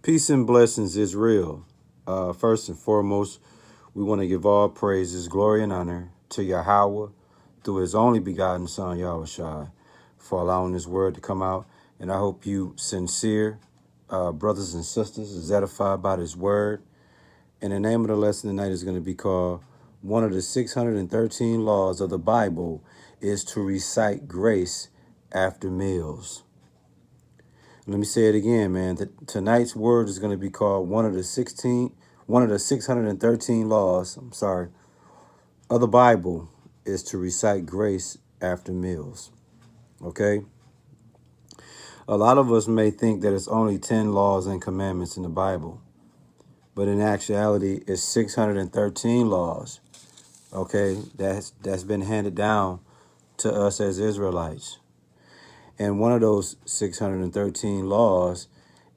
Peace and blessings is real. First and foremost, we want to give all praises, glory, and honor to Yahweh through his only begotten Son, Yahushua, for allowing this word to come out. And I hope you sincere brothers and sisters is edified by this word. And the name of the lesson tonight is going to be called one of the 613 laws of the Bible is to recite grace after meals. Let me say it again, man. Tonight's word is going to be called one of the 613 laws, of the Bible is to recite grace after meals. Okay? A lot of us may think that it's only 10 laws and commandments in the Bible, but in actuality, it's 613 laws. Okay? That's been handed down to us as Israelites. And one of those 613 laws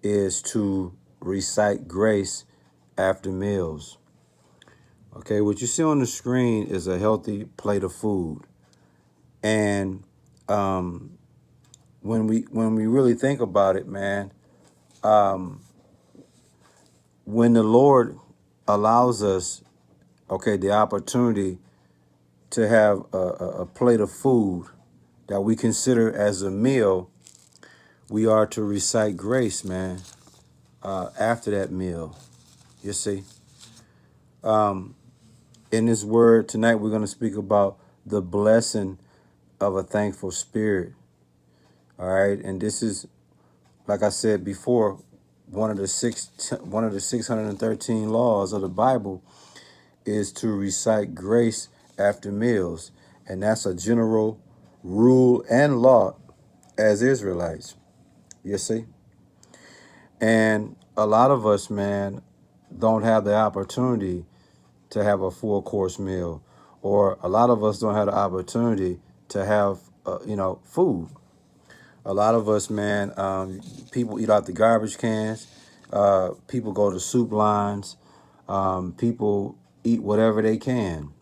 is to recite grace after meals. Okay, what you see on the screen is a healthy plate of food. And when we really think about it, man, when the Lord allows us, okay, the opportunity to have a plate of food that we consider as a meal, we are to recite grace, man, after that meal. You see, in this word tonight, we're going to speak about the blessing of a thankful spirit. All right. And this is, like I said before, one of the 613 laws of the Bible is to recite grace after meals. And that's a general rule and law as Israelites. You see? And a lot of us, man, don't have the opportunity to have a full course meal, or a lot of us don't have the opportunity to have, food. A lot of us, man, people eat out the garbage cans. People go to soup lines. People eat whatever they can.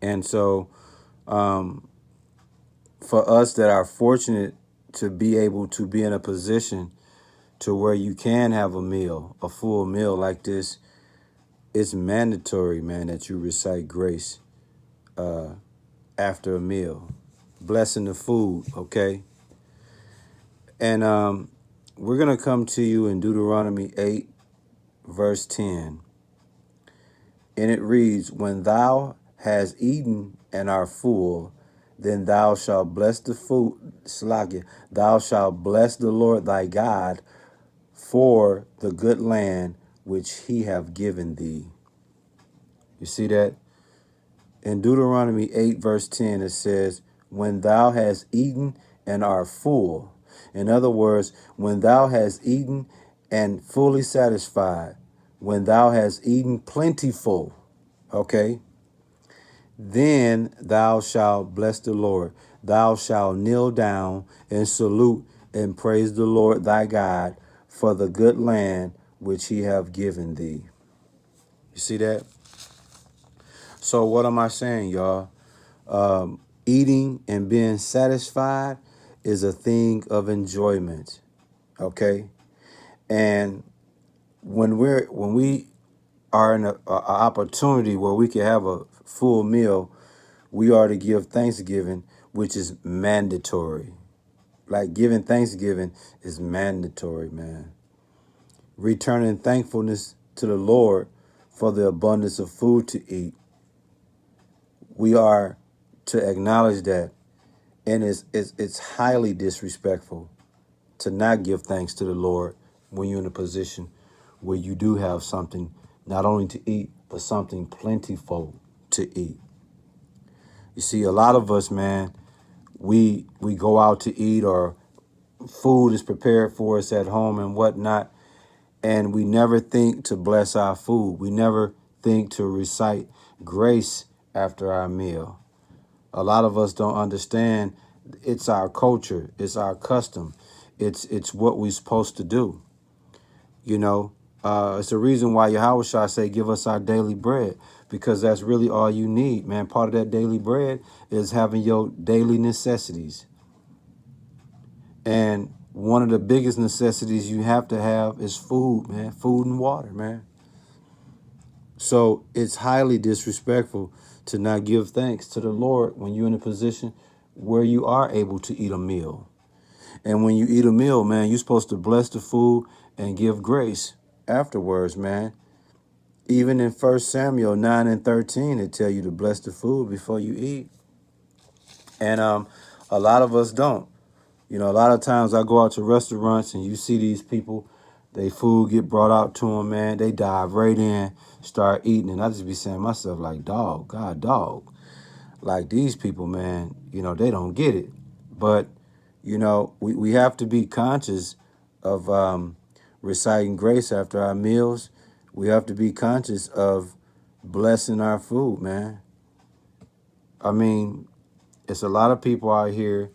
And so for us that are fortunate to be able to be in a position to where you can have a meal, a full meal like this, it's mandatory, man, that you recite grace after a meal. Blessing the food, okay? And we're going to come to you in Deuteronomy 8, verse 10. And it reads, when thou hast eaten and art full, then thou shalt bless the food, thou shalt bless the Lord thy God for the good land which he have given thee. You see that? In Deuteronomy 8, verse 10, it says, when thou hast eaten and art full. In other words, when thou hast eaten and fully satisfied, when thou hast eaten plentiful, okay, then thou shalt bless the Lord. Thou shalt kneel down and salute and praise the Lord thy God for the good land which he have given thee. You see that? So what am I saying, y'all? Eating and being satisfied is a thing of enjoyment, okay? And when we are in an opportunity where we can have a full meal, we are to give thanksgiving, which is mandatory. Like giving thanksgiving is mandatory, man. Returning thankfulness to the Lord for the abundance of food to eat. We are to acknowledge that. And it's highly disrespectful to not give thanks to the Lord when you're in a position where you do have something not only to eat, but something plentiful to eat. You see, a lot of us, man, we go out to eat, or food is prepared for us at home and whatnot, and we never think to bless our food. We never think to recite grace after our meal. A lot of us don't understand it's our culture, it's our custom, it's what we're supposed to do. You know, it's the reason why Yahushua say, give us our daily bread, because that's really all you need, man. Part of that daily bread is having your daily necessities. And one of the biggest necessities you have to have is food, man. Food and water, man. So it's highly disrespectful to not give thanks to the Lord when you're in a position where you are able to eat a meal. And when you eat a meal, man, you're supposed to bless the food and give grace afterwards, man. Even in 1 Samuel 9 and 13, it tell you to bless the food before you eat. And a lot of us don't. You know, a lot of times I go out to restaurants and you see these people, they food get brought out to them, man. They dive right in, start eating. And I just be saying to myself, like, dog, God, dog. Like these people, man, you know, they don't get it. But, you know, we have to be conscious of reciting grace after our meals. We have to be conscious of blessing our food, man. I mean, it's a lot of people out here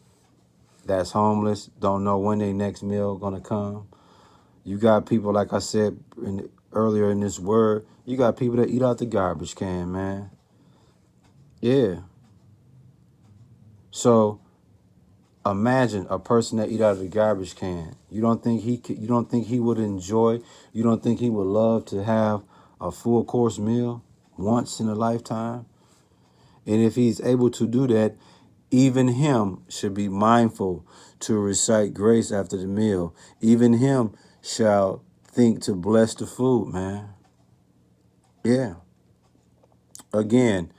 that's homeless, don't know when their next meal gonna come. You got people, like I said earlier in this word, you got people that eat out the garbage can, man. Yeah. So imagine a person that eat out of the garbage can. You don't think you don't think he would enjoy, you don't think he would love to have a full course meal once in a lifetime? And if he's able to do that, even him should be mindful to recite grace after the meal. Even him shall think to bless the food, man. Yeah. Again,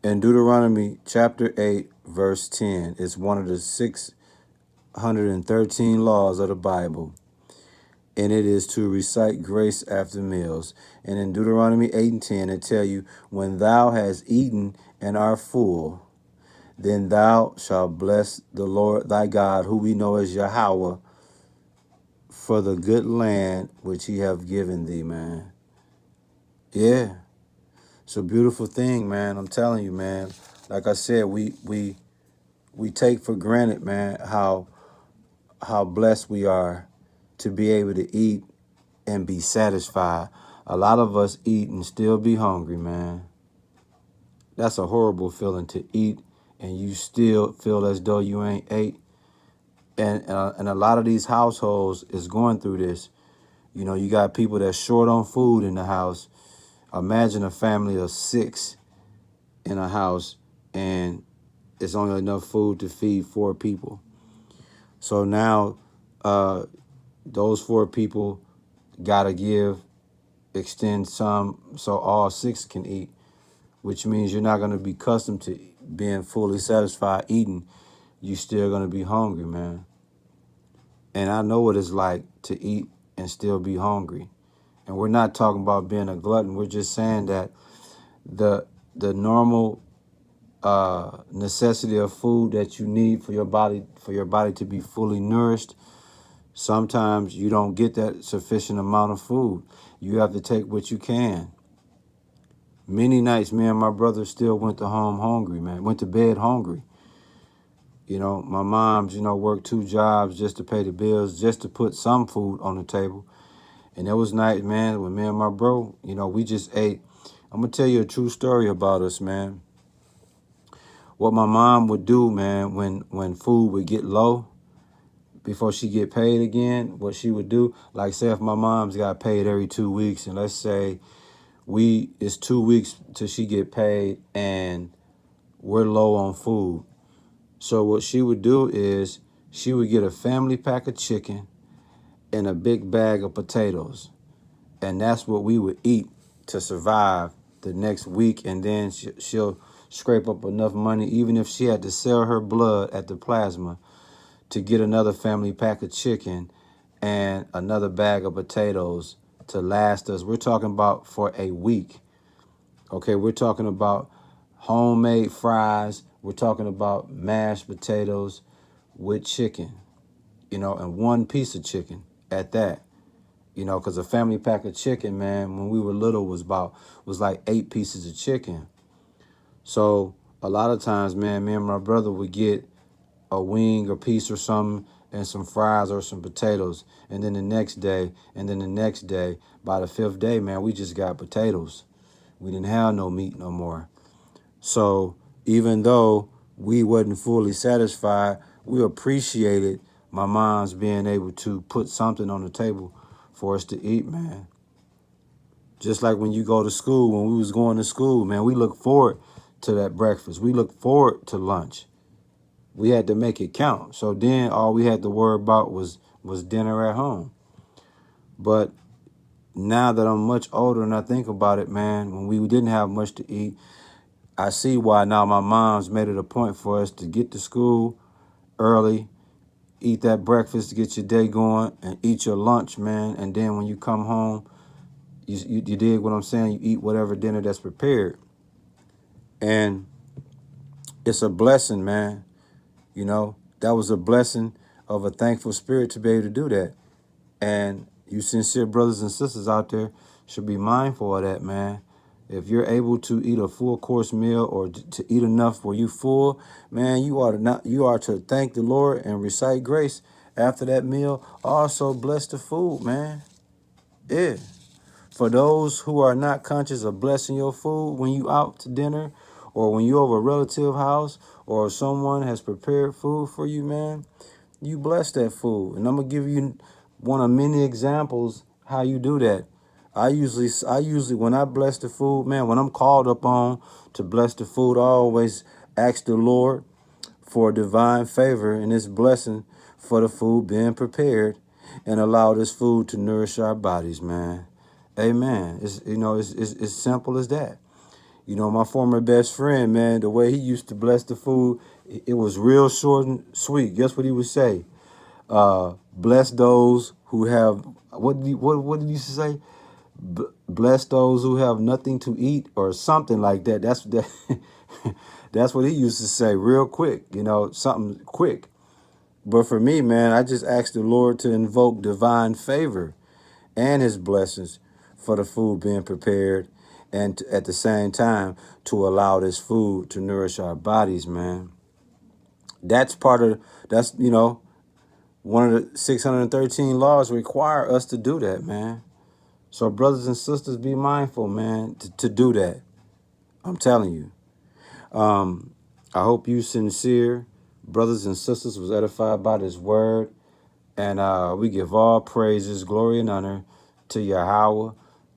in Deuteronomy chapter 8, verse 10, it's one of the 613 laws of the Bible. And it is to recite grace after meals. And in Deuteronomy 8 and 10, it tell you, when thou hast eaten and art full, then thou shalt bless the Lord thy God, who we know as Yahweh, for the good land which he have given thee, man. Yeah, it's a beautiful thing, man. I'm telling you, man. Like I said, we take for granted, man, how blessed we are to be able to eat and be satisfied. A lot of us eat and still be hungry, man. That's a horrible feeling, to eat and you still feel as though you ain't ate. And a lot of these households is going through this. You know, you got people that's short on food in the house. Imagine a family of 6 in a house and it's only enough food to feed 4 people. So now those 4 people got to extend some so all 6 can eat, which means you're not going to be accustomed to being fully satisfied eating. You still going to be hungry, man. And I know what it's like to eat and still be hungry. And we're not talking about being a glutton. We're just saying that the normal necessity of food that you need for your body to be fully nourished, sometimes you don't get that sufficient amount of food. You have to take what you can. Many nights, me and my brother still went to home hungry, man. Went to bed hungry. You know, my mom's, worked 2 jobs just to pay the bills, just to put some food on the table. And there was nights, man, when me and my bro, we just ate. I'm going to tell you a true story about us, man. What my mom would do, man, when food would get low, before she get paid again, what she would do, like say if my mom's got paid every 2 weeks, and let's say it's 2 weeks till she get paid and we're low on food. So what she would do is she would get a family pack of chicken and a big bag of potatoes. And that's what we would eat to survive the next week. And then she'll scrape up enough money, even if she had to sell her blood at the plasma, to get another family pack of chicken and another bag of potatoes to last us. We're talking about for a week. Okay, we're talking about homemade fries. We're talking about mashed potatoes with chicken, and 1 piece of chicken at that. Because a family pack of chicken, man, when we were little was like 8 pieces of chicken. So a lot of times, man, me and my brother would get a wing or piece or something and some fries or some potatoes. And then the next day, and then the next day, by the 5th day, man, we just got potatoes. We didn't have no meat no more. So even though we wasn't fully satisfied, we appreciated my mom's being able to put something on the table for us to eat, man. Just like when you go to school, when we was going to school, man, we look forward to that breakfast. We look forward to lunch. We had to make it count. So then all we had to worry about was dinner at home. But now that I'm much older and I think about it, man, when we didn't have much to eat, I see why now my mom's made it a point for us to get to school early, eat that breakfast to get your day going, and eat your lunch, man. And then when you come home, you dig what I'm saying? You eat whatever dinner that's prepared. And it's a blessing, man. You know, that was a blessing of a thankful spirit to be able to do that. And you sincere brothers and sisters out there should be mindful of that, man. If you're able to eat a full course meal or to eat enough where you full, man, you are to thank the Lord and recite grace after that meal. Also bless the food, man. Yeah. For those who are not conscious of blessing your food when you out to dinner or when you over a relative house or someone has prepared food for you, man, you bless that food. And I'm going to give you one of many examples how you do that. I usually, when I bless the food, man, when I'm called upon to bless the food, I always ask the Lord for divine favor and His blessing for the food being prepared and allow this food to nourish our bodies, man. Amen. It's simple as that. You know, my former best friend, man, the way he used to bless the food, it was real short and sweet. Guess what he would say? Bless those who have what did he say? Bless those who have nothing to eat or something like that. That's what he used to say real quick, you know, something quick. But for me, man, I just asked the Lord to invoke divine favor and His blessings for the food being prepared and at the same time to allow this food to nourish our bodies, man. That's one of the 613 laws require us to do that, man. So brothers and sisters, be mindful, man, to do that. I'm telling you. I hope you sincere brothers and sisters was edified by this word. And we give all praises, glory, and honor to Yahweh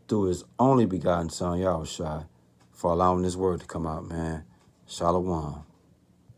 through His only begotten Son, Yahushua, for allowing this word to come out, man. Shalom.